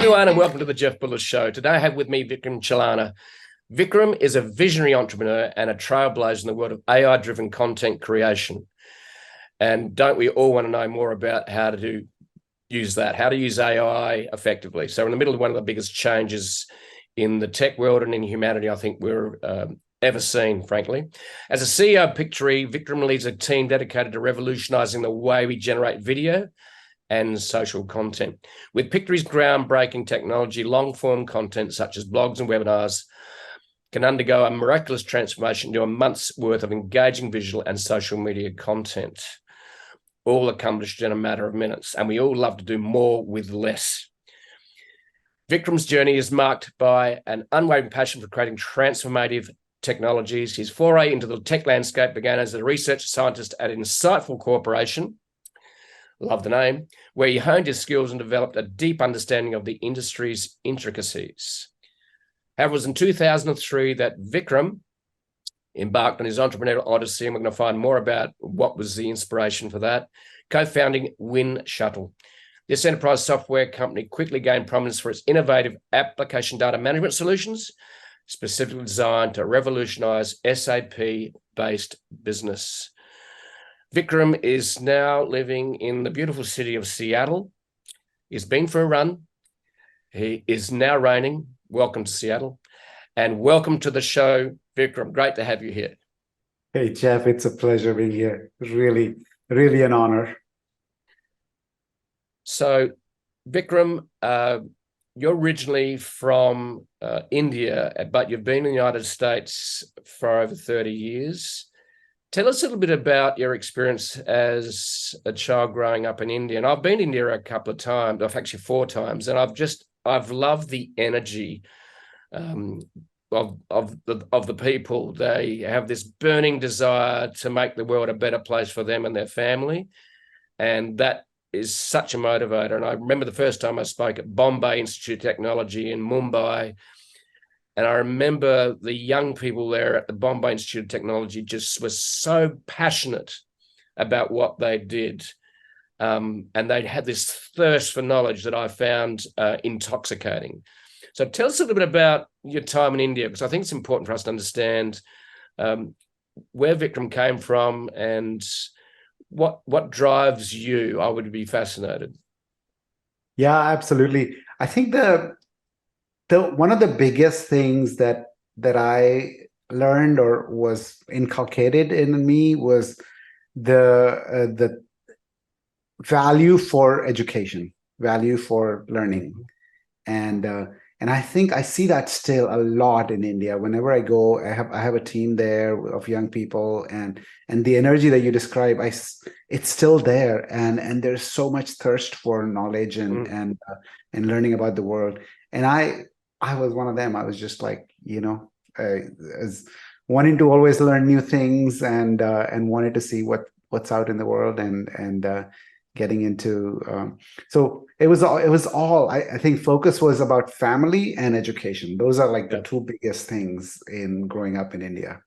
everyone, and welcome to the Jeff Bullis Show. Today I have with me Vikram Chalana. Vikram is a visionary entrepreneur and a trailblazer in the world of AI-driven content creation. And don't we all want to know more about how to use that, how to use AI effectively? So we're in the middle of one of the biggest changes in the tech world and in humanity, I think we're ever seen, frankly. As a CEO of Pictory, Vikram leads a team dedicated to revolutionizing the way we generate video and social content. With Pictory's groundbreaking technology, long-form content such as blogs and webinars can undergo a miraculous transformation into a month's worth of engaging visual and social media content, all accomplished in a matter of minutes. And we all love to do more with less. Vikram's journey is marked by an unwavering passion for creating transformative technologies. His foray into the tech landscape began as a research scientist at an insightful corporation, love the name, where he honed his skills and developed a deep understanding of the industry's intricacies. However, it was in 2003 that Vikram embarked on his entrepreneurial odyssey, and we're going to find more about what was the inspiration for that, co-founding Winshuttle. This enterprise software company quickly gained prominence for its innovative application data management solutions, specifically designed to revolutionize SAP-based business. Vikram is now living in the beautiful city of Seattle. He's been for a run. He is now reigning. Welcome to Seattle. And welcome to the show, Vikram. Great to have you here. Hey, Jeff, it's a pleasure being here. Really, really an honor. So, Vikram, you're originally from India, but you've been in the United States for over 30 years. Tell us a little bit about your experience as a child growing up in India. And I've been to India a couple of times, actually 4 times, and I've loved the energy of the people. They have this burning desire to make the world a better place for them and their family, and that is such a motivator. And I remember the first time I spoke at Bombay Institute of Technology in Mumbai, and I remember the young people there at the Bombay Institute of Technology just were so passionate about what they did. And they had this thirst for knowledge that I found intoxicating. So tell us a little bit about your time in India, because I think it's important for us to understand where Vikram came from and what drives you. I would be fascinated. Yeah, absolutely. I think the one of the biggest things that I learned or was inculcated in me was the value for education, value for learning, and I think I see that still a lot in India. Whenever I go, I have a team there of young people, and the energy that you describe, it's still there, and there's so much thirst for knowledge and learning about the world. And I was one of them. I was just like, as wanting to always learn new things and wanted to see what's out in the world and getting into. So it was all. I think focus was about family and education. Those are like the 2 biggest things in growing up in India.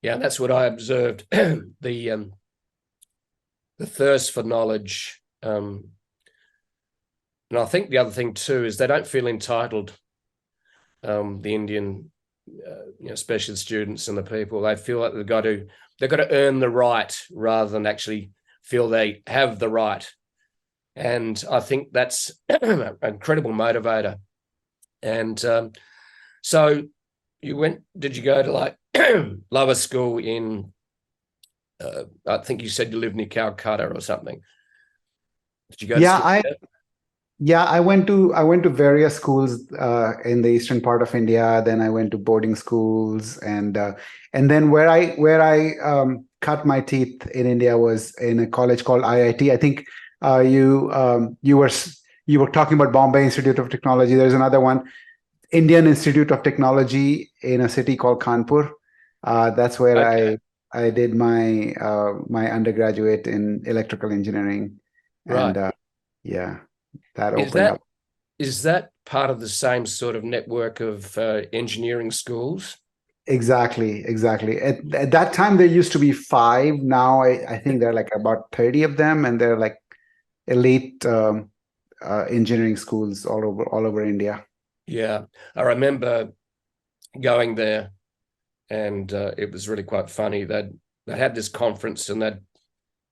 Yeah, that's what I observed. The thirst for knowledge. And I think the other thing too is they don't feel entitled. The Indian, especially the students and the people, they feel like they've got to earn the right rather than actually feel they have the right. And I think that's an incredible motivator. And so did you go to like lower school in, I think you said you lived near Calcutta or something. Did you go to school there? Yeah, I went to various schools in the eastern part of India. Then I went to boarding schools, and then where I cut my teeth in India was in a college called IIT. I think you were talking about Bombay Institute of Technology. There's another one, Indian Institute of Technology, in a city called Kanpur. That's where I did my undergraduate in electrical engineering. Right. And yeah. That opened up. Is that part of the same sort of network of engineering schools? Exactly. At that time, there used to be 5. Now I think there are like about 30 of them, and they're like elite engineering schools all over India. Yeah, I remember going there, and it was really quite funny. They had this conference, and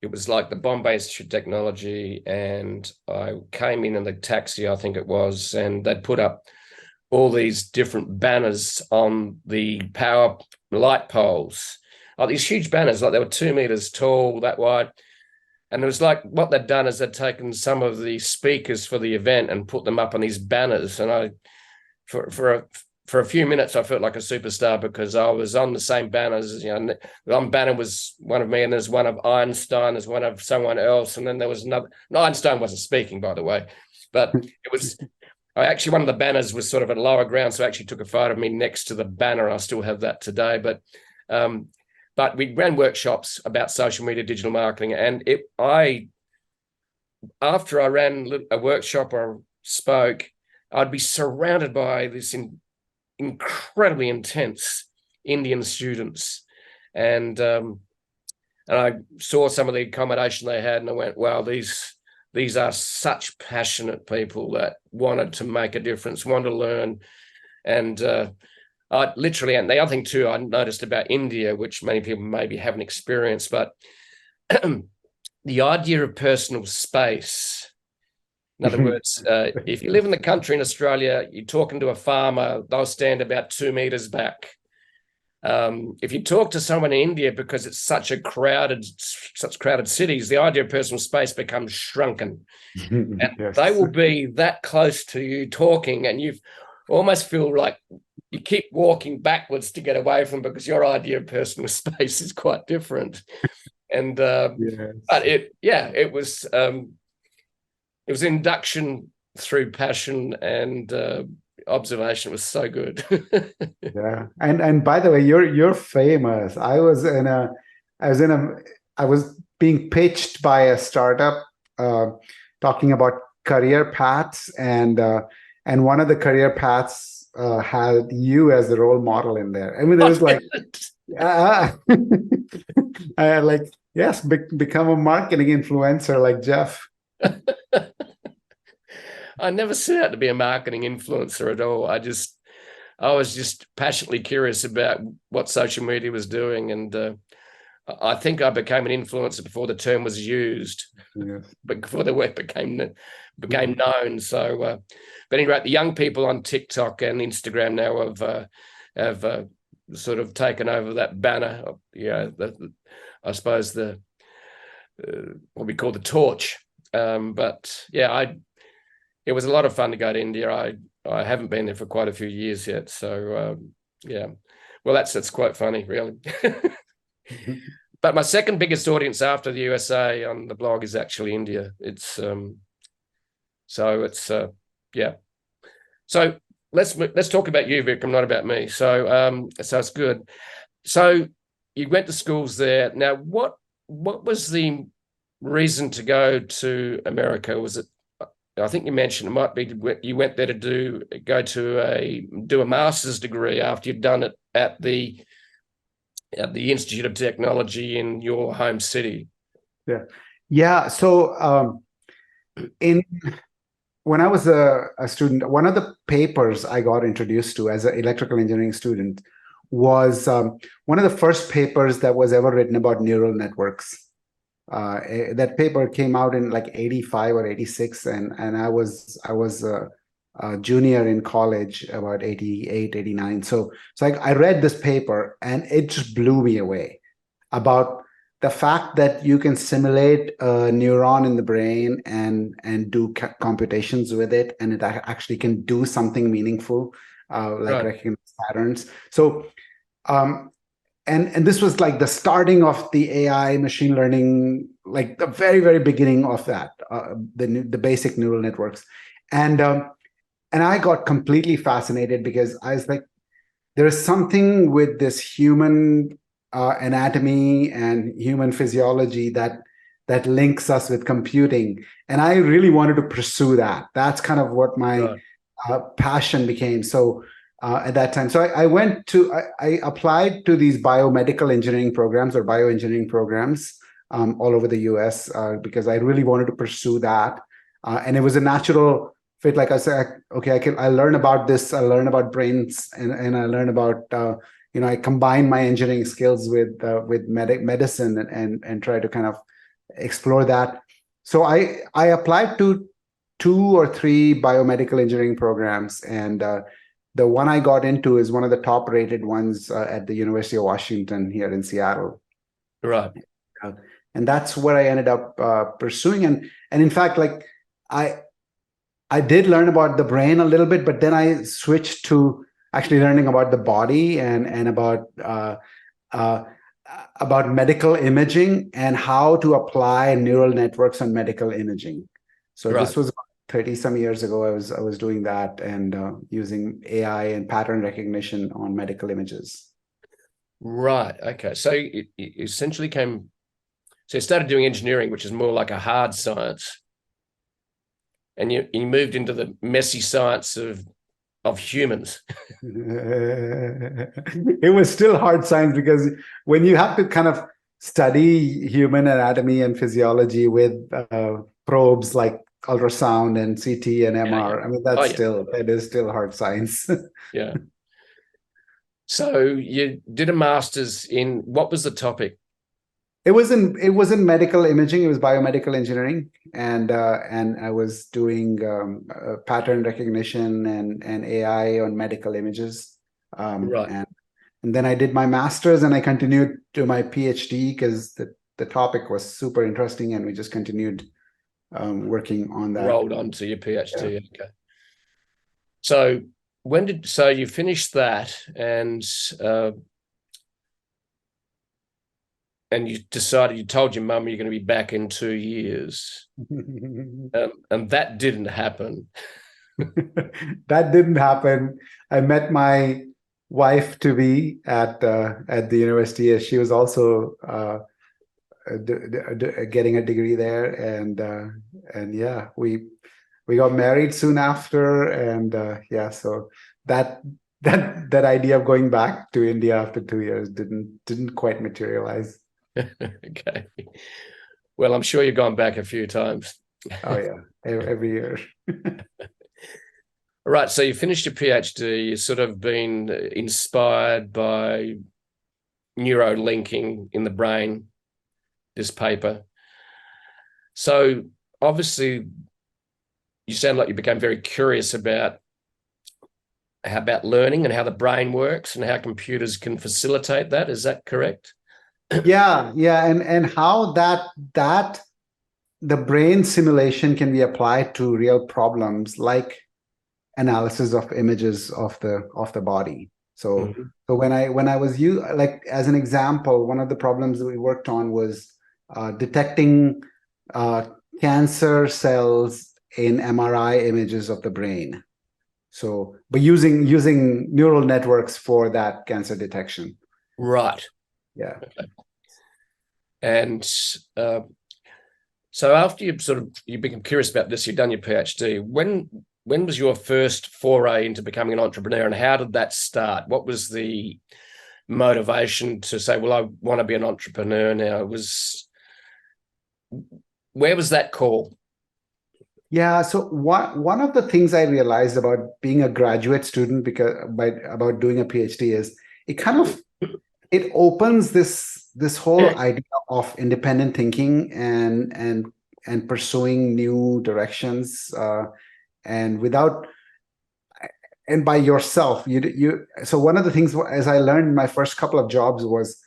it was like the Bombay Institute of Technology, and I came in the taxi, I think it was, and they'd put up all these different banners on the power light poles. Oh, these huge banners, like they were 2 meters tall, that wide. And it was like what they'd done is they'd taken some of the speakers for the event and put them up on these banners. And for a few minutes, I felt like a superstar because I was on the same banners. You know, one banner was one of me, and there's one of Einstein, there's one of someone else, and then there was another. No, Einstein wasn't speaking, by the way, but it was. I actually, one of the banners was sort of at lower ground, so I actually took a photo of me next to the banner. I still have that today, but we ran workshops about social media, digital marketing, and after I ran a workshop or spoke, I'd be surrounded by this incredibly intense Indian students, and I saw some of the accommodation they had, and I went, wow, these are such passionate people that wanted to make a difference, wanted to learn. And I literally, and the other thing too, I noticed about India, which many people maybe haven't experienced, but the idea of personal space. In other words, if you live in the country in Australia, you're talking to a farmer, they'll stand about 2 meters back. If you talk to someone in India, because it's such crowded cities, the idea of personal space becomes shrunken. And Yes. they will be that close to you talking, and you almost feel like you keep walking backwards to get away from them because your idea of personal space is quite different. And Yes. but it was induction through passion and observation. It was so good. Yeah, and by the way, you're famous. I was being pitched by a startup talking about career paths, and one of the career paths had you as the role model in there. I mean, there was like, like, yes, become a marketing influencer like Jeff. I never set out to be a marketing influencer at all. I was just passionately curious about what social media was doing, and I think I became an influencer before the term was used, Yes. but before the word became known. So, but anyway, the young people on TikTok and Instagram now have sort of taken over that banner. I suppose what we call the torch. But yeah, it was a lot of fun to go to India. I haven't been there for quite a few years yet. So yeah, well, that's quite funny, really. But my second biggest audience after the USA on the blog is actually India. Yeah. So let's talk about you, Vikram, not about me. So it's good. So you went to schools there. Now, what was the reason to go to America? Was it? I think you mentioned it might be you went there to do a master's degree after you'd done it at the Institute of Technology in your home city. Yeah. So when I was a student, one of the papers I got introduced to as an electrical engineering student was one of the first papers that was ever written about neural networks. That paper came out in like 85 or 86, and I was a junior in college, about 88, 89. So I read this paper, and it just blew me away about the fact that you can simulate a neuron in the brain and do computations with it, and it actually can do something meaningful, like recognize patterns. So and this was like the starting of the AI machine learning, like the very, very beginning of that, the basic neural networks. And I got completely fascinated because I was like, there is something with this human anatomy and human physiology that links us with computing. And I really wanted to pursue that. That's kind of what my passion became. So at that time. So I applied to these biomedical engineering programs or bioengineering programs all over the US because I really wanted to pursue that. and it was a natural fit. Like I said, okay, I learn about this, I learn about brains, and I learn about I combine my engineering skills with medicine and try to kind of explore that. So I applied to 2 or 3 biomedical engineering programs, and the one I got into is one of the top rated ones at the University of Washington here in Seattle. Right. And that's what I ended up pursuing. And in fact, like I did learn about the brain a little bit, but then I switched to actually learning about the body and about medical imaging and how to apply neural networks on medical imaging. So Right. this was 30 some years ago. I was doing that and using AI and pattern recognition on medical images. Right. Okay. So you essentially so you started doing engineering, which is more like a hard science, and you moved into the messy science of humans. It was still hard science, because when you have to kind of study human anatomy and physiology with probes like ultrasound and CT and MR, I mean, it is still hard science. Yeah. So you did a master's in, what was the topic? It was in medical imaging. It was biomedical engineering, and I was doing pattern recognition and AI on medical images. Right. And then I did my master's, and I continued to my PhD because the topic was super interesting, and we just continued working on that. Rolled on to your PhD. Yeah. Okay. So so you finished that, and you decided, you told your mum you're going to be back in 2 years. And that didn't happen. That didn't happen. I met my wife to be at the university. She was also getting a degree there, and yeah, we got married soon after, and yeah, so that idea of going back to India after 2 years didn't quite materialize. Okay. Well, I'm sure you've gone back a few times. Oh yeah, every year. Right. So you finished your PhD, you've sort of been inspired by neuro linking in the brain, this paper. So obviously you sound like you became very curious about learning and how the brain works and how computers can facilitate that. Is that correct? Yeah, and how that the brain simulation can be applied to real problems like analysis of images of the body. So when I was like, as an example, one of the problems that we worked on was detecting cancer cells in MRI images of the brain. So, but using neural networks for that cancer detection. Right. Yeah. Okay. And so after you become curious about this, you've done your PhD. When was your first foray into becoming an entrepreneur, and how did that start? What was the motivation to say, well, I want to be an entrepreneur now? Where was that call? Yeah, so one of the things I realized about being a graduate student about doing a PhD is it opens this whole idea of independent thinking and pursuing new directions and by yourself. So one of the things, as I learned in my first couple of jobs, was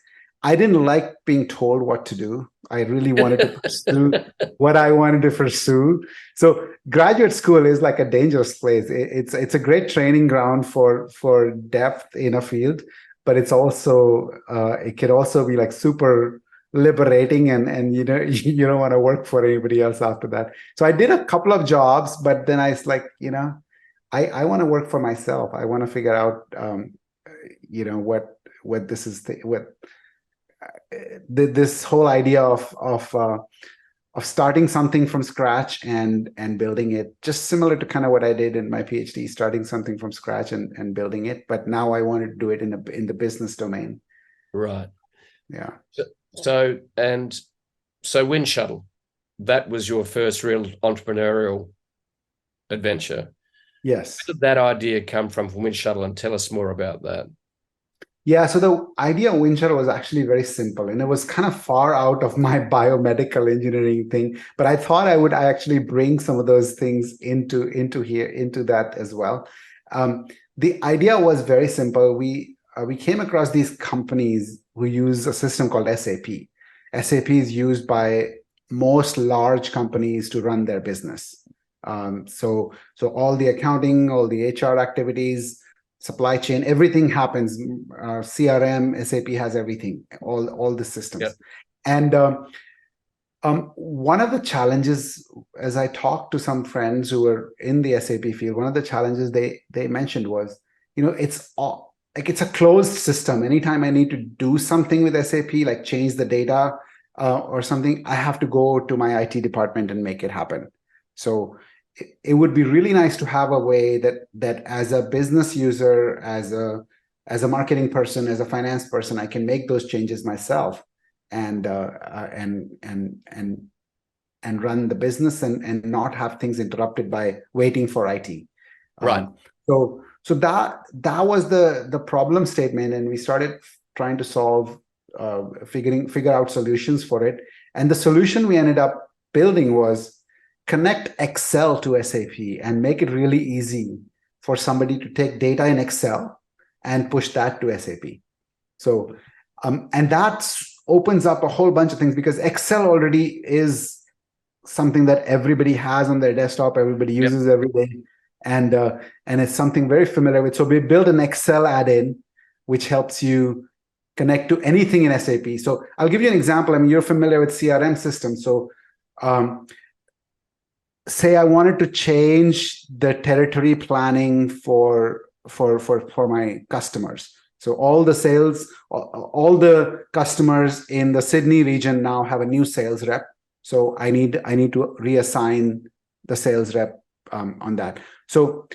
I didn't like being told what to do. I really wanted to pursue what I wanted to pursue. So graduate school is like a dangerous place. It's a great training ground for depth in a field, but it's also it can also be like super liberating, and you don't want to work for anybody else after that. So I did a couple of jobs, but then I was like, I want to work for myself. I want to figure out what this is, this whole idea of starting something from scratch and building it, just similar to kind of what I did in my PhD, starting something from scratch and building it. But now I wanted to do it in the business domain. Right. Yeah. So Winshuttle, that was your first real entrepreneurial adventure. Yes. Where did that idea come from Winshuttle, and tell us more about that? Yeah, so the idea of Winshuttle was actually very simple, and it was kind of far out of my biomedical engineering thing. But I thought I actually bring some of those things into here, into that as well. The idea was very simple. We came across these companies who use a system called SAP. SAP is used by most large companies to run their business. So all the accounting, all the HR activities, supply chain, everything happens. CRM, SAP has everything, all the systems. Yep. And one of the challenges, as I talked to some friends who were in the SAP field, one of the challenges they mentioned was, it's a closed system. Anytime I need to do something with SAP, like change the data or something, I have to go to my IT department and make it happen. So it would be really nice to have a way that as a business user, as a marketing person, as a finance person, I can make those changes myself and run the business and not have things interrupted by waiting for IT. Right. So that was the problem statement, and we started trying to solve, figure out solutions for it. And the solution we ended up building was connect Excel to SAP and make it really easy for somebody to take data in Excel and push that to SAP. So, and that opens up a whole bunch of things, because Excel already is something that everybody has on their desktop, everybody uses every day, and it's something very familiar with. So we built an Excel add-in which helps you connect to anything in SAP. So I'll give you an example. I mean, you're familiar with CRM systems. So say I wanted to change the territory planning for my customers. So all the sales, all the customers in the Sydney region now have a new sales rep. So I need to reassign the sales rep on that. So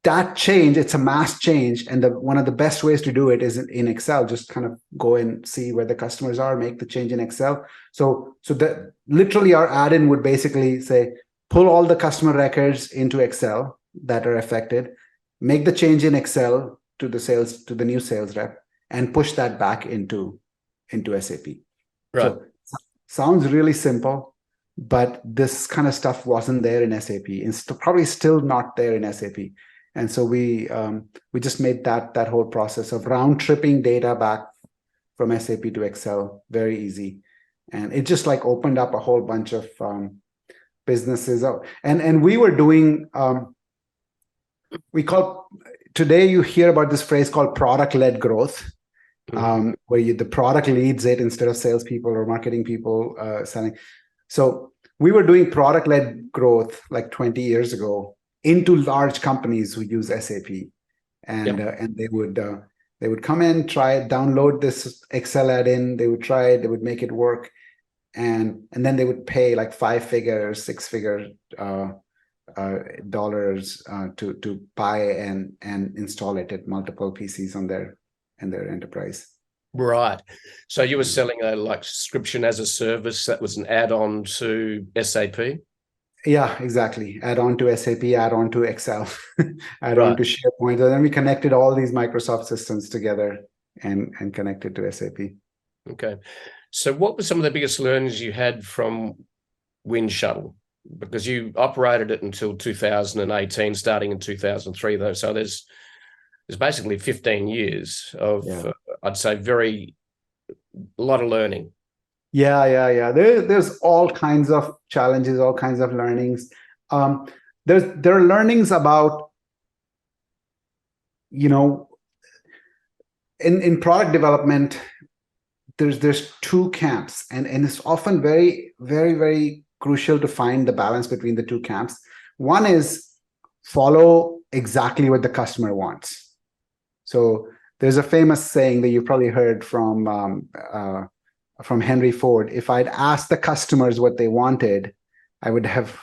that change, it's a mass change, and one of the best ways to do it is in Excel. Just kind of go and see where the customers are, make the change in Excel. So that literally our add-in would basically say, pull all the customer records into Excel that are affected, make the change in Excel to the new sales rep, and push that back into SAP. Right. So sounds really simple, but this kind of stuff wasn't there in SAP. It's probably still not there in SAP. And so we just made that whole process of round tripping data back from SAP to Excel very easy, and it just like opened up a whole bunch of businesses. And we were doing today you hear about this phrase called product-led growth, where the product leads it instead of salespeople or marketing people selling. So we were doing product-led growth like 20 years ago into large companies who use SAP, and they would come in, try it, download this Excel add-in, they would try it, they would make it work, and then they would pay like 5-figure, 6-figure dollars to buy and install it at multiple PCs on their enterprise. Right. So you were selling a like subscription as a service that was an add-on to SAP? Yeah, exactly. Add on to SAP, add on to Excel, add on to SharePoint. And then we connected all these Microsoft systems together and connected to SAP. Okay. So what were some of the biggest learnings you had from Winshuttle? Because you operated it until 2018, starting in 2003, though. So there's basically 15 years of, I'd say, a lot of learning. Yeah. There's all kinds of challenges, all kinds of learnings. There are learnings about, in product development, there's two camps, and it's often very, very, very crucial to find the balance between the two camps. One is follow exactly what the customer wants. So there's a famous saying that you've probably heard from Henry Ford. If I'd asked the customers what they wanted, I would have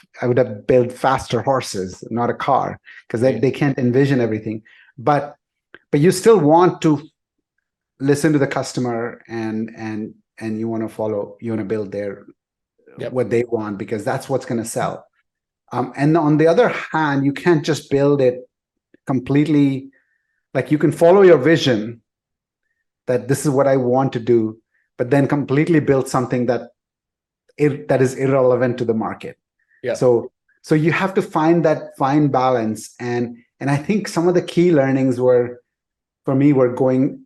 built faster horses, not a car, because they can't envision everything. But you still want to listen to the customer, and you want to build Yep. what they want, because that's what's going to sell. And on the other hand, you can't just build it completely. Like, you can follow your vision that this is what I want to do, but then completely build something that is irrelevant to the market. Yeah. So you have to find that fine balance. And I think some of the key learnings for me were going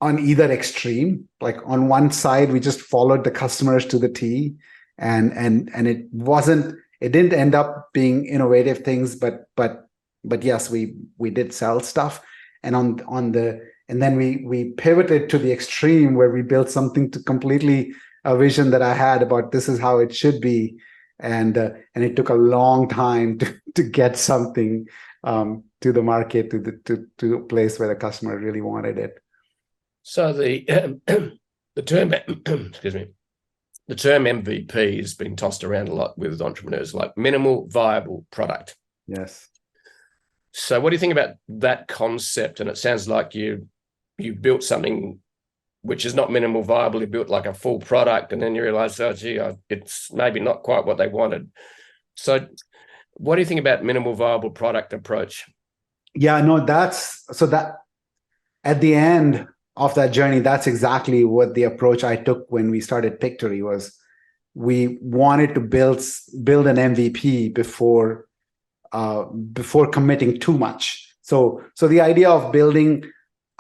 on either extreme. Like, on one side, we just followed the customers to the T, and it didn't end up being innovative things, but yes, we did sell stuff. And then we pivoted to the extreme, where we built something to completely a vision that I had about this is how it should be. And it took a long time to get something to the market, to a place where the customer really wanted it. So the term excuse me, the term MVP has been tossed around a lot with entrepreneurs, like minimal viable product. Yes. So what do you think about that concept? And it sounds like you built something which is not minimal viable. You built like a full product, and then you realize, oh, gee, it's maybe not quite what they wanted. So what do you think about minimal viable product approach? Yeah, no, that at the end of that journey, that's exactly what the approach I took when we started Pictory was. We wanted to build an MVP before committing too much. So the idea of building,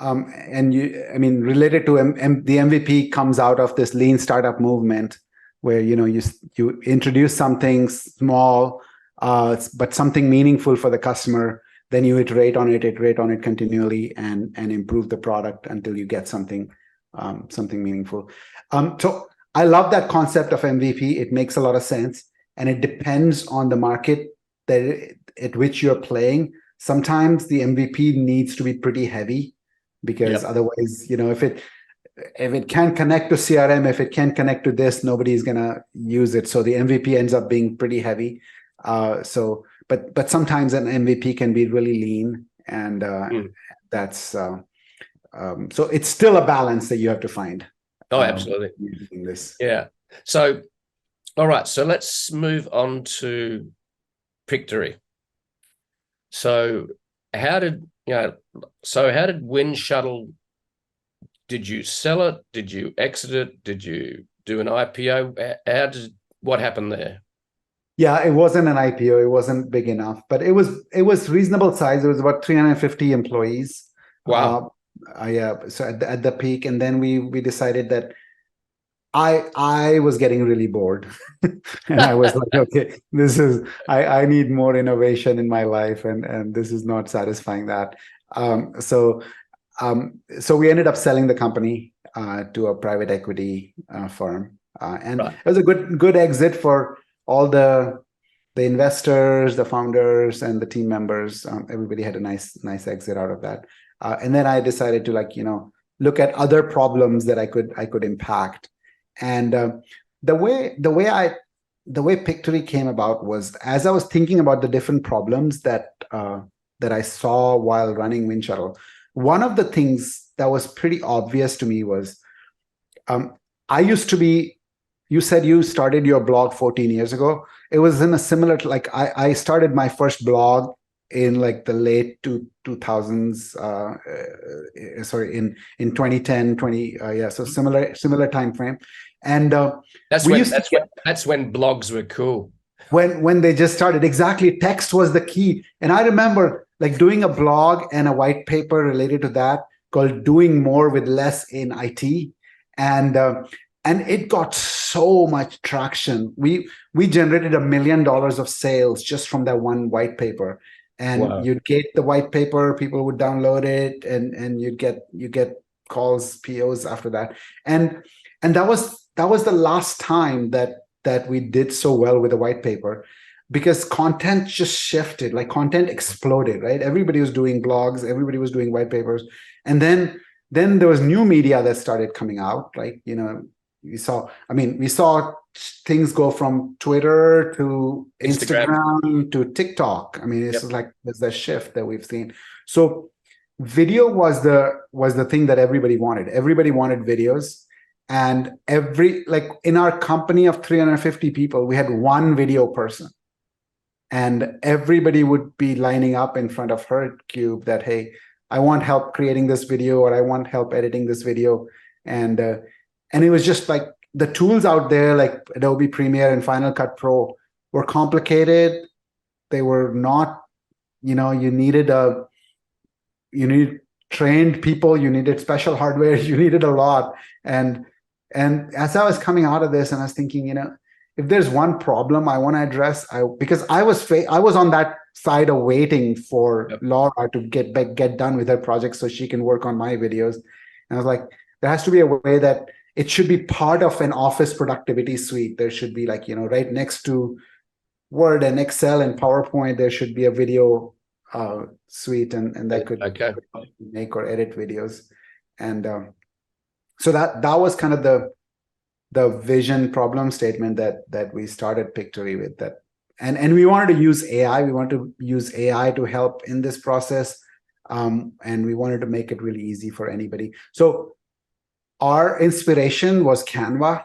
related to the MVP comes out of this lean startup movement, where you introduce something small, but something meaningful for the customer. Then you iterate on it continually, and improve the product until you get something meaningful. So I love that concept of MVP. It makes a lot of sense, and it depends on the market at which you're playing. Sometimes the MVP needs to be pretty heavy, because otherwise, if it can't connect to CRM, if it can't connect to this, nobody's gonna use it. So the MVP ends up being pretty heavy. But sometimes an MVP can be really lean, and that's so it's still a balance that you have to find. Oh, absolutely. Using this. Yeah. So, all right. So let's move on to Pictory. So how did Winshuttle, did you sell it? Did you exit it? Did you do an IPO? What happened there? Yeah, it wasn't an IPO. It wasn't big enough, but it was reasonable size. It was about 350 employees. Wow. Yeah. So at the peak, and then we decided that I was getting really bored, and I was like, okay, I need more innovation in my life, and this is not satisfying that. So we ended up selling the company to a private equity firm, and It was a good exit for all the investors, the founders, and the team members. Everybody had a nice exit out of that. And then I decided to look at other problems that I could impact. And the way Pictory came about was, as I was thinking about the different problems that I saw while running Winshuttle, one of the things that was pretty obvious to me was, I used to be. You said you started your blog 14 years ago. It was in a similar, I started my first blog in the late 2000s, in 2010, so similar time frame. And that's when blogs were cool. When they just started, exactly. Text was the key. And I remember doing a blog and a white paper related to that called "Doing More with Less in IT," and it got so much traction. We generated $1 million of sales just from that one white paper. And wow. You'd get the white paper, people would download it, and you get calls, POs after that. And that was the last time that we did so well with the white paper, because content just shifted, content exploded, right? Everybody was doing blogs, everybody was doing white papers. And then there was new media that started coming out, we saw things go from Twitter to Instagram to TikTok. There's that shift that we've seen. So video was the thing that everybody wanted. Everybody wanted videos. And like in our company of 350 people, we had one video person. And everybody would be lining up in front of her cube that, hey, I want help creating this video, or I want help editing this video. And it was just like the tools out there, like Adobe Premiere and Final Cut Pro, were complicated. They were not, you needed trained people, you needed special hardware, you needed a lot. And as I was coming out of this, and I was thinking, if there's one problem I want to address, because I was on that side of waiting for Laura to get done with her project so she can work on my videos. And I was like, there has to be a way that it should be part of an office productivity suite. There should be like, right next to Word and Excel and PowerPoint, there should be a video suite, and that could make or edit videos. And so that was kind of the vision problem statement that we started Pictory with. That and we wanted to use AI. We wanted to use AI to help in this process, and we wanted to make it really easy for anybody. So our inspiration was Canva,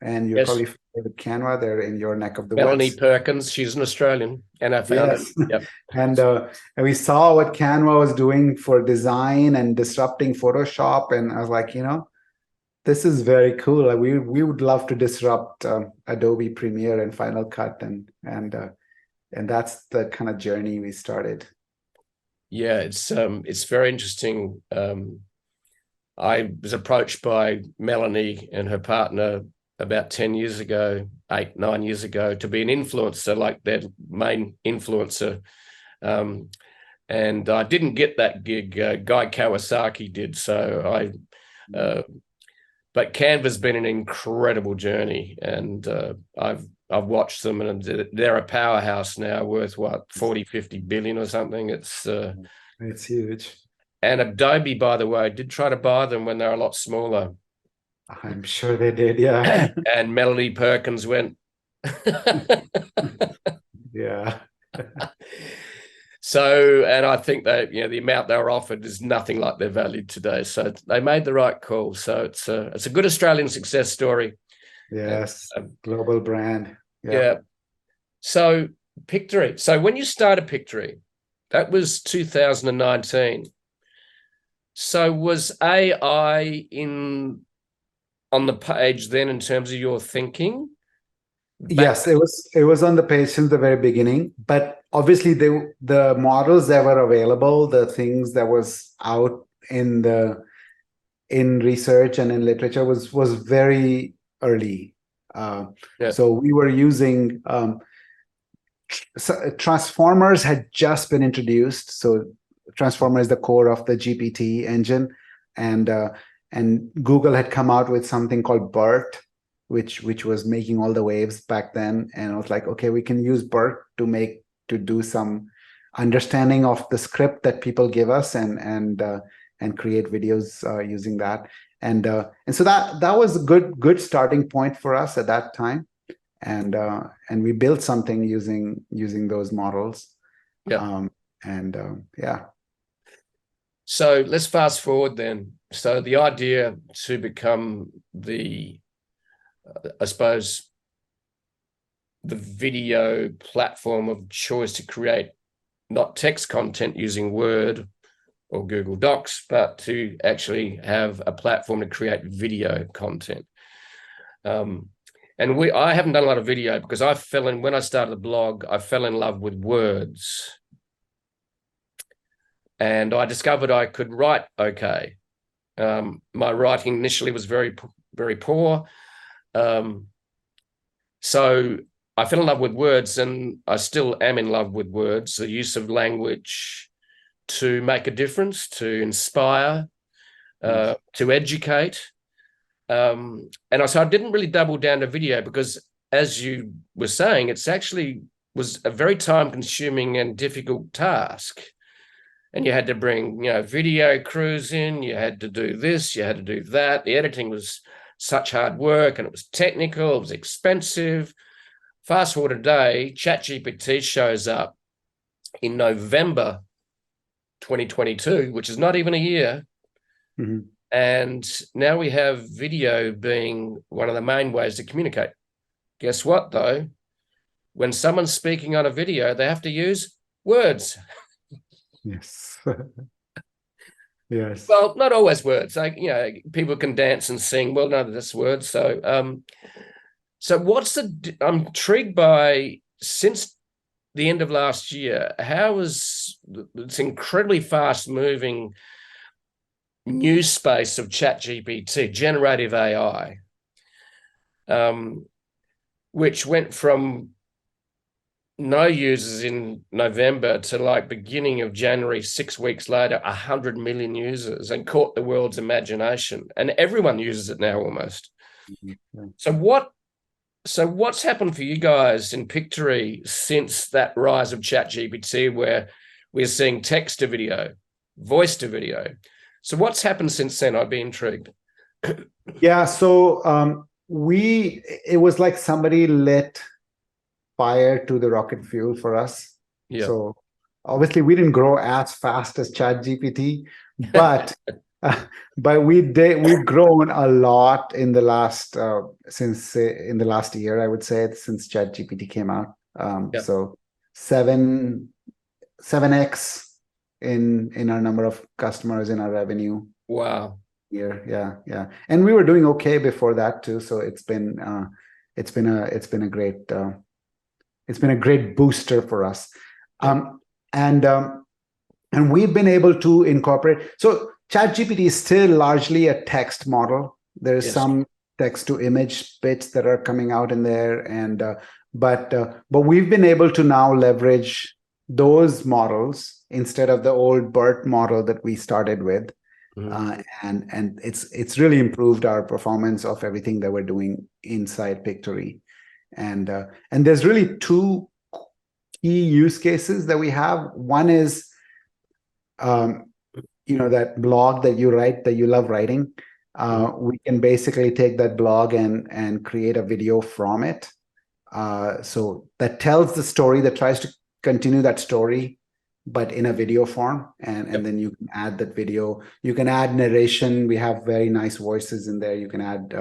and you're probably familiar with Canva. They're in your neck of the woods. 𝓬𝓪𝓻𝓷 Perkins, she's an Australian, and I found it. Yep. And we saw what Canva was doing for design and disrupting Photoshop, and I was like, this is very cool. Like, we would love to disrupt Adobe Premiere and Final Cut, and that's the kind of journey we started. Yeah, it's very interesting. I was approached by Melanie and her partner about 10 years ago, 8-9 years ago, to be an influencer, like their main influencer. And I didn't get that gig. Guy Kawasaki did. So but Canva's been an incredible journey, and I've watched them, and they're a powerhouse now, worth what, 40-50 billion or something. It's huge. And Adobe, by the way, did try to buy them when they were a lot smaller. I'm sure they did, yeah. And Melanie Perkins went. Yeah. So, and I think that the amount they were offered is nothing like their value today. So they made the right call. So it's a good Australian success story. Yes, global brand. Yeah. So Pictory. So when you started Pictory, that was 2019. So was AI on the page then in terms of your thinking? Yes, it was on the page since the very beginning, but obviously the models that were available, the things that was out in research and in literature was very early. So we were using transformers had just been introduced. So transformer is the core of the GPT engine, and Google had come out with something called BERT, which was making all the waves back then. And I was like, okay, we can use BERT to do some understanding of the script that people give us, and create videos using that. And so that was a good starting point for us at that time. And we built something using those models. Yeah. Yeah. So let's fast forward then. So the idea to become I suppose, the video platform of choice to create not text content using Word or Google Docs, but to actually have a platform to create video content. And I haven't done a lot of video because when I started the blog, I fell in love with words. And I discovered I could write okay. My writing initially was very, very poor. So I fell in love with words, and I still am in love with words, the use of language to make a difference, to inspire, to educate. So I didn't really double down to video because, as you were saying, it's actually was a very time-consuming and difficult task. And you had to bring, video crews in, you had to do this, you had to do that. The editing was such hard work, and it was technical, it was expensive. Fast forward today, ChatGPT shows up in November 2022, which is not even a year. Mm-hmm. And now we have video being one of the main ways to communicate. Guess what, though? When someone's speaking on a video, they have to use words. Yes. Yes. Well, not always words. Like, people can dance and sing. Well, none of this words. So, I'm intrigued by, since the end of last year, how is this incredibly fast moving new space of ChatGPT, generative AI, which went from no users in November to like beginning of January, 6 weeks later, 100 million users, and caught the world's imagination. And everyone uses it now almost. Yeah. So what's happened for you guys in Pictory since that rise of ChatGPT, where we're seeing text to video, voice to video? So what's happened since then? I'd be intrigued. Yeah, so it was like somebody lit fire to the rocket fuel for us. Yeah. So obviously we didn't grow as fast as ChatGPT, but we've grown a lot in the last in the last year, I would say, since ChatGPT came out. Yep. So 7x in our number of customers, in our revenue. Wow. Yeah. And we were doing okay before that too. So it's been a great booster for us. And we've been able to incorporate. So ChatGPT is still largely a text model. There's Yes. some text to image bits that are coming out in there, and but we've been able to now leverage those models instead of the old BERT model that we started with. Mhm. And it's really improved our performance of everything that we're doing inside Pictory. And there's really two key use cases that we have. One is that blog that you write, that you love writing. We can basically take that blog and create a video from it. So that tells the story, that tries to continue that story, but in a video form. And then you can add that video. You can add narration. We have very nice voices in there. You can add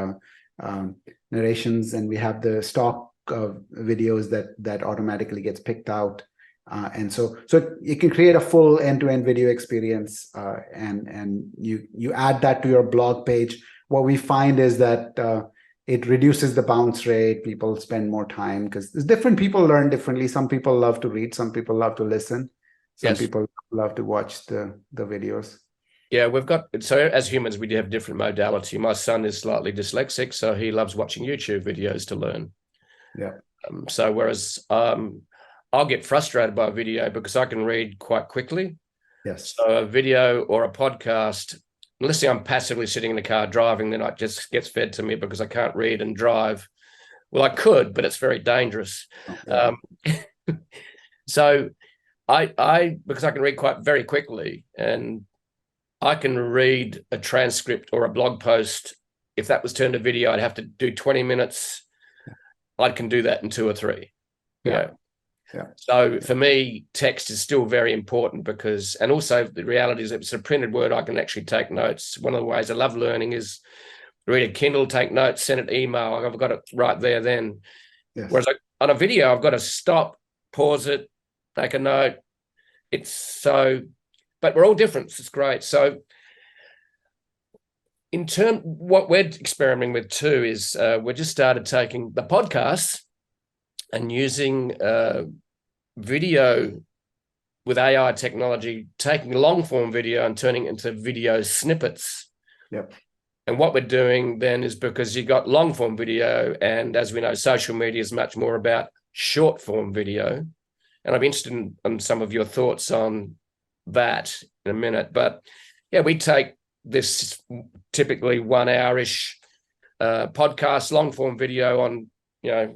narrations, and we have the stock videos that automatically gets picked out. And so you can create a full end-to-end video experience, and you add that to your blog page. What we find is that it reduces the bounce rate. People spend more time because different people learn differently. Some people love to read. Some people love to listen. Some people love to watch the videos. Yeah, so as humans, we do have different modality. My son is slightly dyslexic, so he loves watching YouTube videos to learn. Yeah. So whereas I'll get frustrated by a video because I can read quite quickly. Yes. So a video or a podcast, unless I'm passively sitting in the car driving, then it just gets fed to me because I can't read and drive. Well, I could, but it's very dangerous. Yeah. So because I can read quite very quickly, and I can read a transcript or a blog post. If that was turned to video, I'd have to do 20 minutes. I can do that in 2 or 3. Yeah. So for me, text is still very important because, and also the reality is, if it's a printed word, I can actually take notes. One of the ways I love learning is read a Kindle, take notes, send it email. I've got it right there then. Yes. Whereas on a video, I've got to stop, pause it, make a note. But we're all different. It's great. So what we're experimenting with too is we just started taking the podcasts and using video with AI technology, taking long form video and turning it into video snippets. Yep. And what we're doing then is, because you got long form video, and as we know, social media is much more about short form video. And I'm interested in some of your thoughts on that in a minute. But yeah, we take this typically 1 hour-ish podcast, long form video on,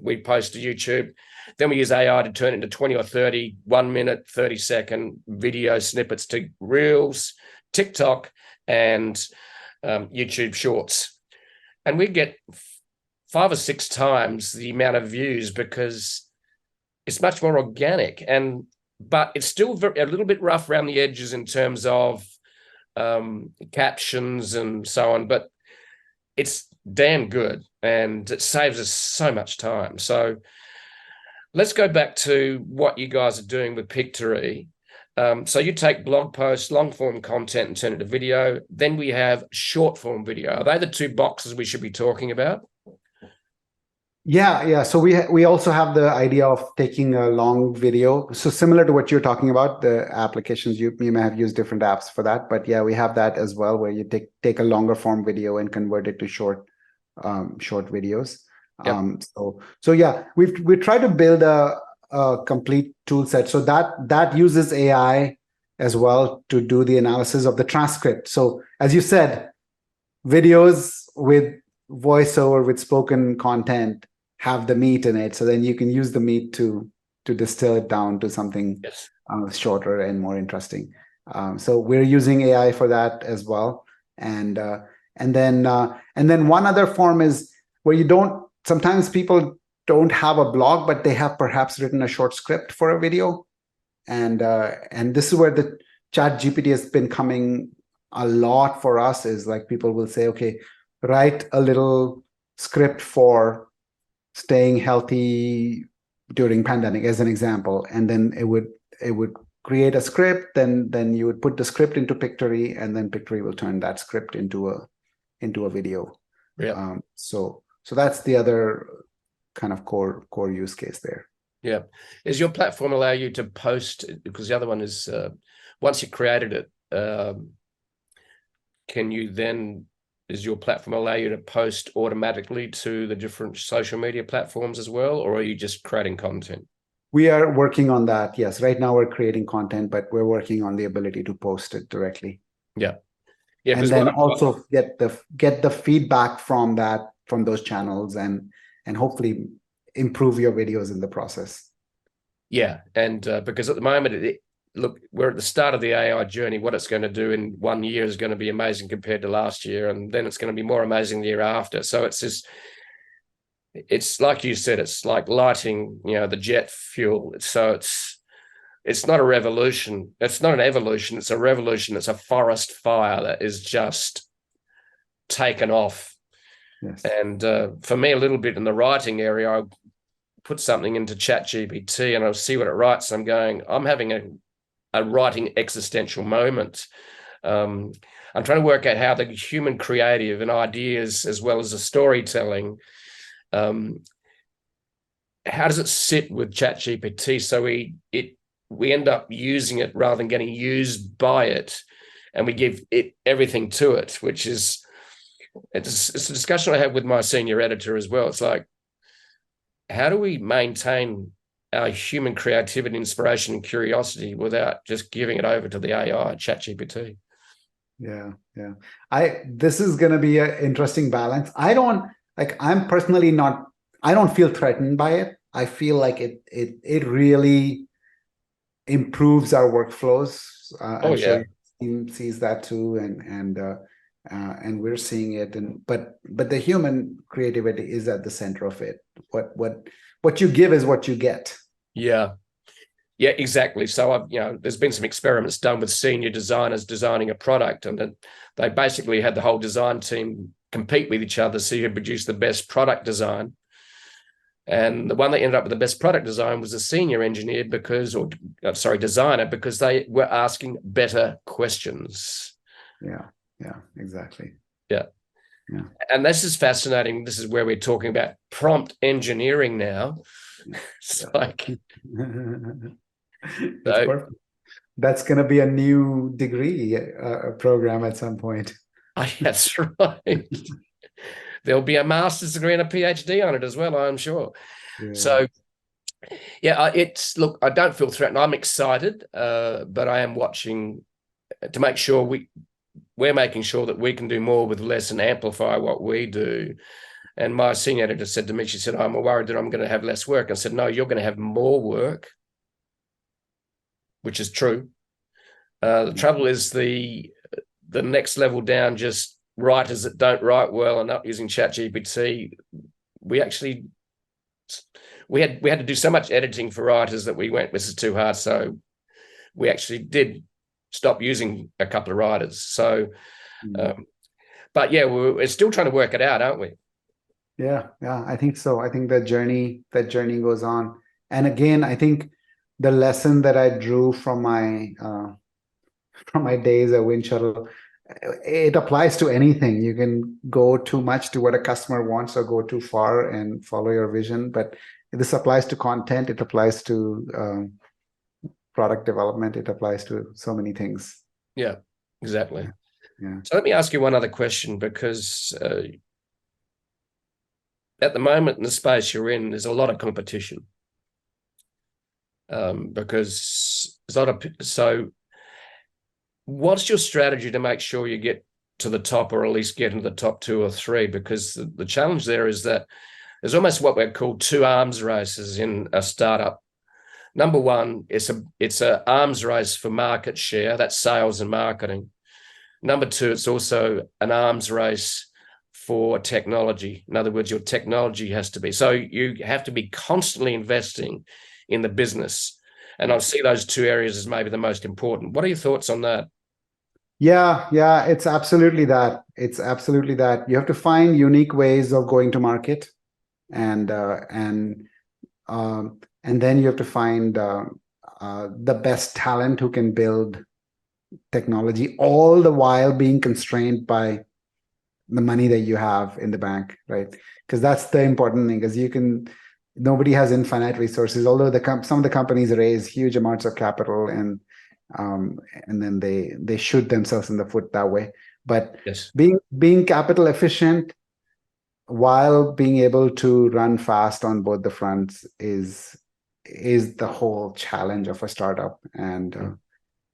we post to YouTube. Then we use AI to turn it into 20 or 30, 1 minute, 30-second video snippets to Reels, TikTok, and YouTube Shorts. And we get 5 or 6 times the amount of views because it's much more organic. But it's still a little bit rough around the edges in terms of captions and so on, but it's damn good and it saves us so much time. So let's go back to what you guys are doing with Pictory. So you take blog posts, long form content and turn it to video. Then we have short form video. Are they the two boxes we should be talking about? Yeah. So we also have the idea of taking a long video. So similar to what you're talking about, the applications, you may have used different apps for that, but yeah, we have that as well, where you take a longer form video and convert it to short videos. Yep. So yeah, we try to build a complete tool set. So that uses AI as well to do the analysis of the transcript. So as you said, videos with voiceover, with spoken content, have the meat in it. So then you can use the meat to distill it down to something Yes. shorter and more interesting. So we're using AI for that as well. And then one other form is where you don't, sometimes people don't have a blog, but they have perhaps written a short script for a video. And this is where the Chat GPT has been coming a lot for us, is like people will say, okay, write a little script for staying healthy during pandemic, as an example. And then it would create a script, then you would put the script into Pictory, and then Pictory will turn that script into a video. Yeah. So that's the other kind of core use case there. Yeah. Does your platform allow you to post, because the other one is once you created it, does your platform allow you to post automatically to the different social media platforms as well, or are you just creating content? We are working on that. Yes. Right now we're creating content, but we're working on the ability to post it directly. Yeah. Yeah. And then also get the feedback from those channels and hopefully improve your videos in the process. Yeah. And because at the moment, look, we're at the start of the AI journey. What it's going to do in 1 year is going to be amazing compared to last year. And then it's going to be more amazing the year after. So it's like you said, it's like lighting, the jet fuel. So it's not a revolution. It's not an evolution. It's a revolution. It's a forest fire that is just taken off. Yes. And for me, a little bit in the writing area, I put something into ChatGPT and I'll see what it writes. I'm having a writing existential moment. I'm trying to work out how the human creative and ideas, as well as the storytelling, how does it sit with ChatGPT? So we end up using it rather than getting used by it, and we give it everything to it, which is it's a discussion I have with my senior editor as well. It's like, how do we maintain our human creativity, inspiration, and curiosity without just giving it over to the AI, ChatGPT? Yeah. This is going to be an interesting balance. I don't feel threatened by it. I feel like it really improves our workflows. I'm sure your team sees that too, and we're seeing it. But the human creativity is at the center of it. What you give is what you get. Yeah, exactly. So there's been some experiments done with senior designers designing a product, and they basically had the whole design team compete with each other, so you could produce the best product design. And the one that ended up with the best product design was a senior engineer designer, because they were asking better questions. Yeah, exactly. Yeah. And this is fascinating. This is where we're talking about prompt engineering now. It's like perfect. That's going to be a new degree program at some point. That's right. There'll be a master's degree and a PhD on it as well, I'm sure. Yeah. So, look, I don't feel threatened. I'm excited, but I am watching to make sure we're making sure that we can do more with less and amplify what we do. And my senior editor said to me, she said, I'm worried that I'm going to have less work. I said, no, you're going to have more work, which is true. The trouble is the next level down, just writers that don't write well and not using ChatGPT. We had to do so much editing for writers that we went, this is too hard. So we actually did stop using a couple of riders. So, Mm. but yeah, we're still trying to work it out, aren't we? Yeah, I think so. I think that journey goes on. And again, I think the lesson that I drew from my days at Winshuttle, it applies to anything. You can go too much to what a customer wants or go too far and follow your vision. But this applies to content. It applies to product development. It applies to so many things. Yeah, exactly. Yeah. So let me ask you one other question, because at the moment in the space you're in, there's a lot of competition. Because there's a lot of, so what's your strategy to make sure you get to the top, or at least get into the top 2 or 3? Because the challenge there is that there's almost what we're called 2 arms races in a startup. Number one, it's a arms race for market share, that's sales and marketing. Number 2, it's also an arms race for technology. In other words, your technology has to be, so you have to be constantly investing in the business. And I see those 2 areas as maybe the most important. What are your thoughts on that? Yeah, it's absolutely that. It's absolutely that. You have to find unique ways of going to market, and then you have to find the best talent who can build technology, all the while being constrained by the money that you have in the bank, right? Because that's the important thing, because nobody has infinite resources, although some of the companies raise huge amounts of capital, and then they shoot themselves in the foot that way. But Yes. being capital efficient while being able to run fast on both the fronts is the whole challenge of a startup. And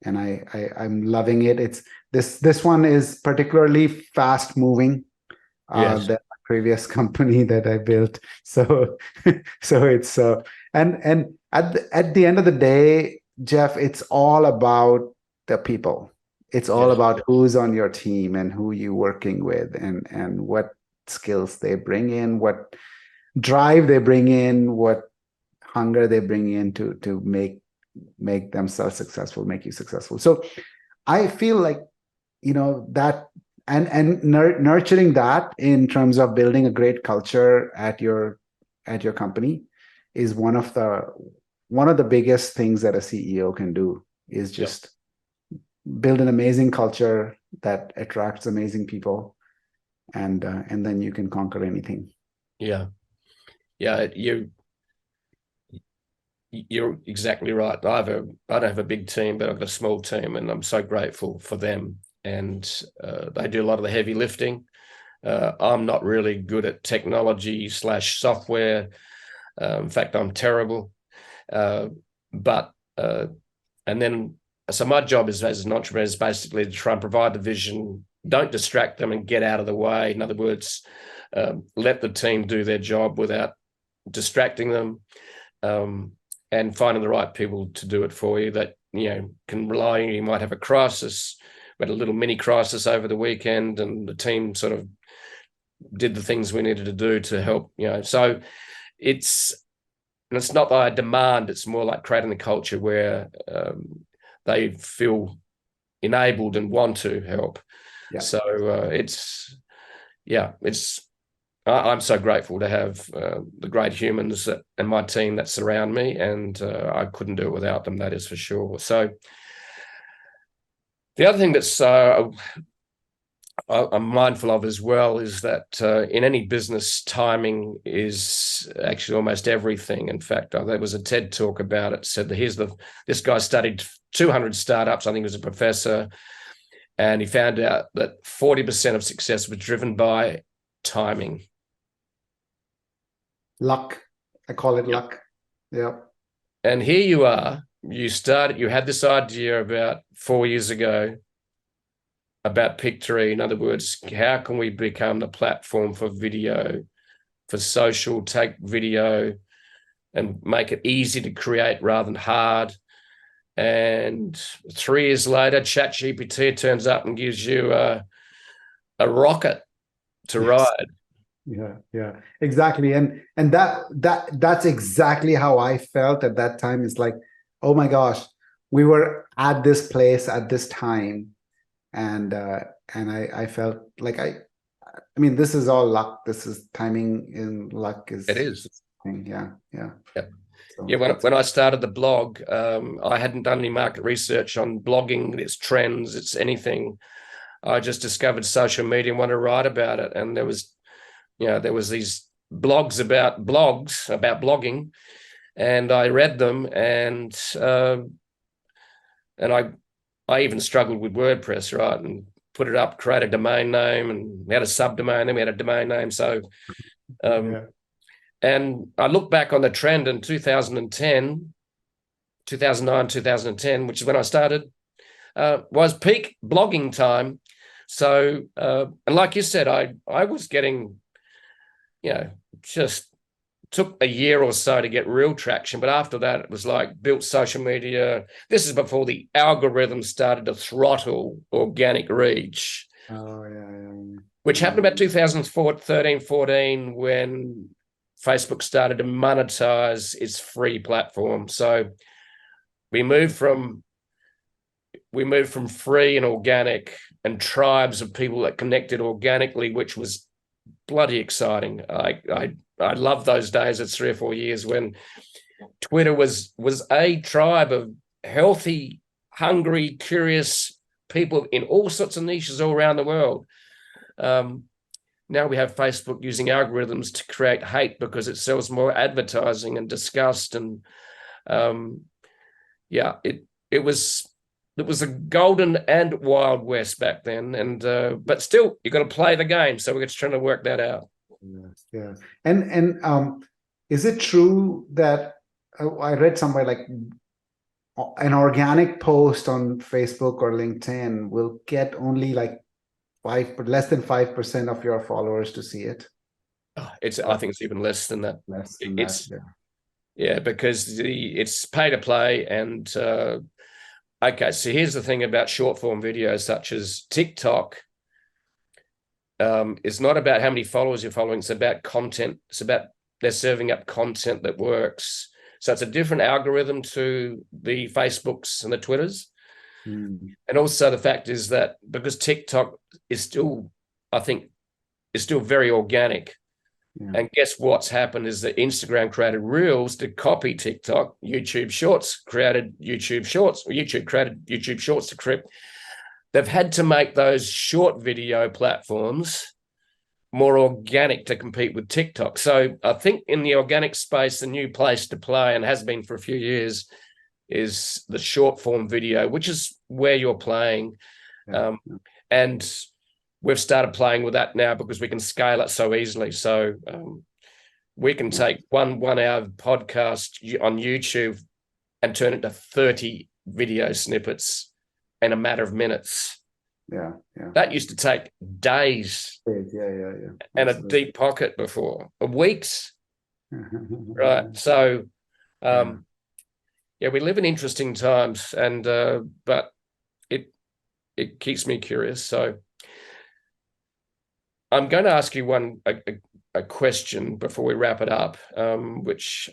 I'm loving it. It's this one is particularly fast moving. Yes. The previous company that I built. So it's and at the end of the day, Jeff, it's all about the people. It's all Yes. about who's on your team and who you're working with, and what skills they bring in, what drive they bring in, what hunger they bring in to make themselves successful, make you successful. So I feel like, that, and nurturing that in terms of building a great culture at your company is one of the biggest things that a CEO can do, is just build an amazing culture that attracts amazing people, and then you can conquer anything. Yeah. You're exactly right. I don't have a big team, but I've got a small team, and I'm so grateful for them. And they do a lot of the heavy lifting. I'm not really good at technology/software. In fact, I'm terrible. But and then, so my job as an entrepreneur is basically to try and provide the vision, don't distract them, and get out of the way. In other words, let the team do their job without distracting them. And finding the right people to do it for you that, can rely on you. You might have a crisis. We had a little mini crisis over the weekend, and the team sort of did the things we needed to do to help, So it's not that I demand, it's more like creating the culture where they feel enabled and want to help. Yeah. So I'm so grateful to have the great humans and my team that surround me, and I couldn't do it without them, that is for sure. So the other thing that's I'm mindful of as well is that in any business, timing is actually almost everything. In fact, there was a TED talk about it, said that this guy studied 200 startups, I think he was a professor, and he found out that 40% of success was driven by timing. Luck. I call it luck. Yeah. And here you are, you had this idea about 4 years ago about Pictory. In other words, how can we become the platform for video, for social, take video and make it easy to create rather than hard. And 3 years later, ChatGPT turns up and gives you a rocket to ride. Yeah, exactly. And that's exactly how I felt at that time. It's like, oh my gosh, we were at this place at this time, and I felt like I mean, this is all luck. This is timing, and luck is. It is. Yeah. Yeah. So Yeah, when I started the blog, I hadn't done any market research on blogging, its trends, its anything. I just discovered social media and wanted to write about it. And there was these blogs about blogging, and I read them, and I even struggled with WordPress, right? And put it up, create a domain name, and we had a subdomain, then we had a domain name. So and I look back on the trend in 2010, 2009, 2010, which is when I started, was peak blogging time. So, and like you said, I was getting, just took a year or so to get real traction. But after that, it was like built social media. This is before the algorithm started to throttle organic reach. Oh, yeah. Which happened about 2013, 14, when Facebook started to monetize its free platform. So we moved from free and organic and tribes of people that connected organically, which was bloody exciting. I love those days. It's 3 or 4 years when Twitter was a tribe of healthy, hungry, curious people in all sorts of niches all around the world. Now we have Facebook using algorithms to create hate because it sells more advertising and disgust. And it was a golden and wild west back then. And but still, you've got to play the game. So we're just trying to work that out. Yeah. And is it true that I read somewhere like an organic post on Facebook or LinkedIn will get only like less than 5% of your followers to see it? I think it's even less than that. Less than that, yeah, because it's pay to play. And okay, so here's the thing about short form videos such as TikTok. It's not about how many followers you're following. It's about content. It's about they're serving up content that works. So it's a different algorithm to the Facebooks and the Twitters. And also the fact is that because TikTok is still, I think, very organic. And guess what's happened is that Instagram created Reels to copy TikTok. YouTube Shorts created YouTube Shorts, or YouTube created YouTube Shorts to create. They've had to make those short video platforms more organic to compete with TikTok. So I think in the organic space, the new place to play, and has been for a few years, is the short form video, which is where you're playing. And we've started playing with that now because we can scale it so easily. So we can take one hour podcast on YouTube and turn it to 30 video snippets in a matter of minutes. Yeah. That used to take days. Yeah. And a deep pocket before, weeks. Right. So we live in interesting times, and but it keeps me curious. So I'm going to ask you a question before we wrap it up, which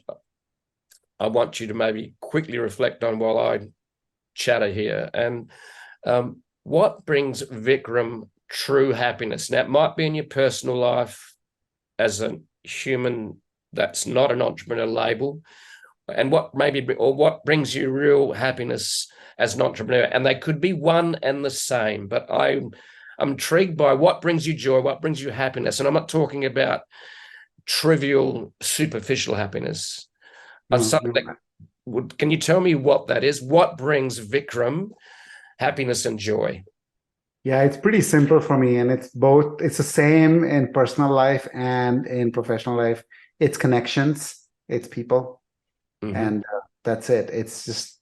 I want you to maybe quickly reflect on while I chatter here. And what brings Vikram true happiness? Now, it might be in your personal life as a human that's not an entrepreneur label, and what brings you real happiness as an entrepreneur. And they could be one and the same, but I'm intrigued by what brings you joy, what brings you happiness. And I'm not talking about trivial, superficial happiness. Can you tell me what that is? What brings Vikram happiness and joy? Yeah, it's pretty simple for me, and it's both. It's the same in personal life and in professional life. It's connections, it's people, and that's it. It's just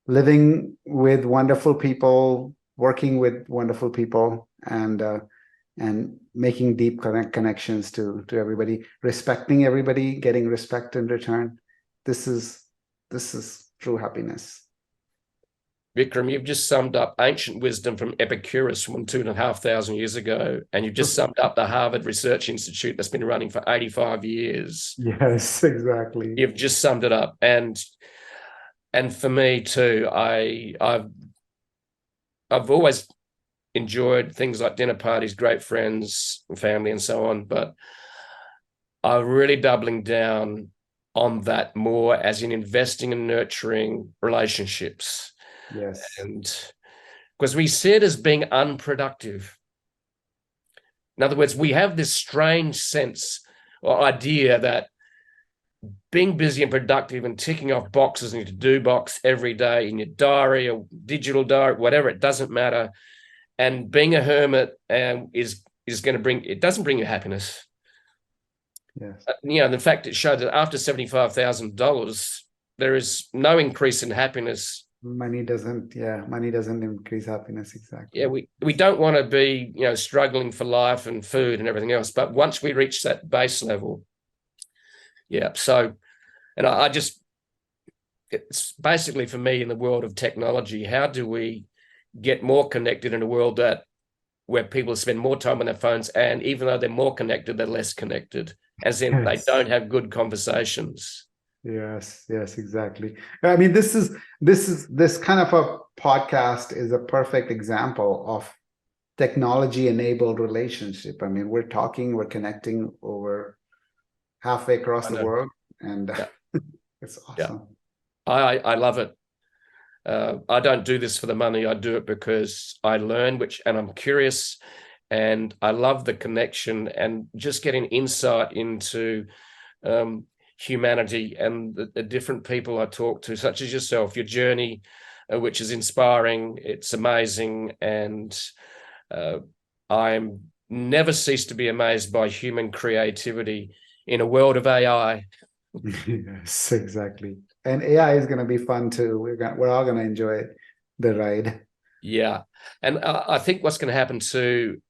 living with wonderful people, working with wonderful people, and making deep connections to everybody, respecting everybody, getting respect in return. This is true happiness. Vikram, you've just summed up ancient wisdom from Epicurus from 2,500 years ago, and you've just summed up the Harvard Research Institute that's been running for 85 years. Yes, exactly. You've just summed it up. And And for me too, I've always enjoyed things like dinner parties, great friends, family, and so on. But I'm really doubling down on that more, as in investing and nurturing relationships. Yes. And because we see it as being unproductive. In other words, we have this strange sense or idea that being busy and productive and ticking off boxes in your to-do box every day in your diary or digital diary, whatever, it doesn't matter. And being a hermit is going to bring, it doesn't bring you happiness. Yes. The fact it showed that after $75,000, there is no increase in happiness. Money doesn't increase happiness. Exactly. Yeah, we don't want to be, struggling for life and food and everything else. But once we reach that base level, yeah. So, and I just, it's basically for me in the world of technology, how do we get more connected in a world where people spend more time on their phones, and even though they're more connected, they're less connected, as in they don't have good conversations. Yes, exactly. I mean, this kind of a podcast is a perfect example of technology-enabled relationship. I mean, we're connecting over halfway across the world, and it's awesome. Yeah. I love it. I don't do this for the money. I do it because I learn, and I'm curious, and I love the connection and just getting insight into humanity and the different people I talk to, such as yourself, your journey, which is inspiring. It's amazing. And I'm never cease to be amazed by human creativity in a world of AI. Yes, exactly. And AI is going to be fun too. We're all going to enjoy the ride. Yeah. And I think what's going to happen too,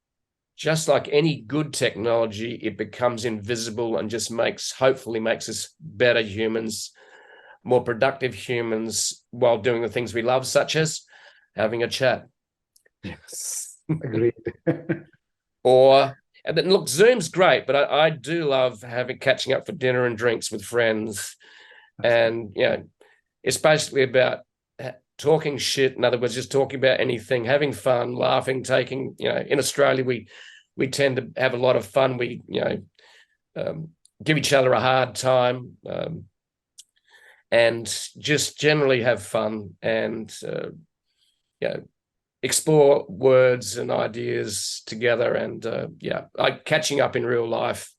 just like any good technology, it becomes invisible and just hopefully makes us better humans, more productive humans, while doing the things we love, such as having a chat. Yes, agreed. And then look, Zoom's great, but I do love catching up for dinner and drinks with friends. And, it's basically about talking shit. In other words, just talking about anything, having fun, laughing, taking, in Australia, we tend to have a lot of fun. We, give each other a hard time, and just generally have fun and, explore words and ideas together, and catching up in real life.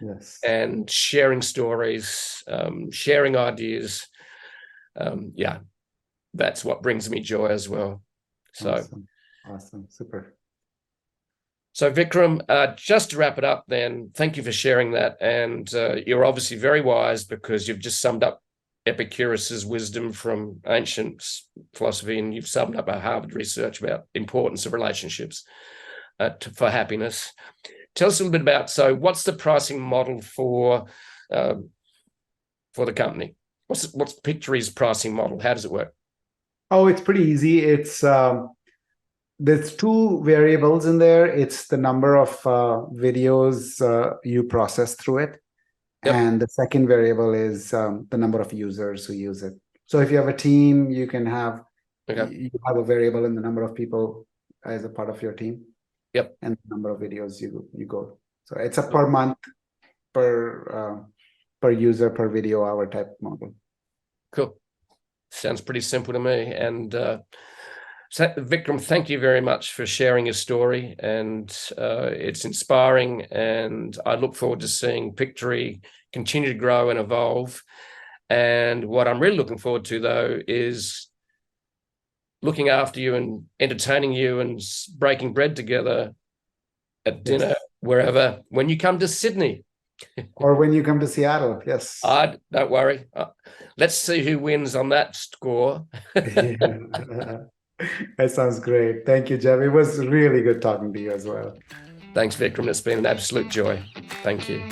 Yes. And sharing stories, sharing ideas. That's what brings me joy as well. So awesome. Super. So Vikram, just to wrap it up then, thank you for sharing that. And you're obviously very wise, because you've just summed up Epicurus's wisdom from ancient philosophy, and you've summed up our Harvard research about importance of relationships for happiness. Tell us a little bit about, so what's the pricing model for the company? What's Pictory's pricing model? How does it work? Oh, it's pretty easy. It's there's two variables in there. It's the number of videos you process through it. Yep. And the second variable is the number of users who use it. So if you have a team, you can have you have a variable in the number of people as a part of your team. Yep. And the number of videos you go. So it's a per month, per user, per video hour type model. Cool. Sounds pretty simple to me. And so, Vikram, thank you very much for sharing your story. And it's inspiring. And I look forward to seeing Pictory continue to grow and evolve. And what I'm really looking forward to, though, is looking after you and entertaining you and breaking bread together at dinner, wherever, when you come to Sydney. Or when you come to Seattle, yes. Don't worry. Let's see who wins on that score. That sounds great. Thank you, Jeff. It was really good talking to you as well. Thanks, Vikram. It's been an absolute joy. Thank you.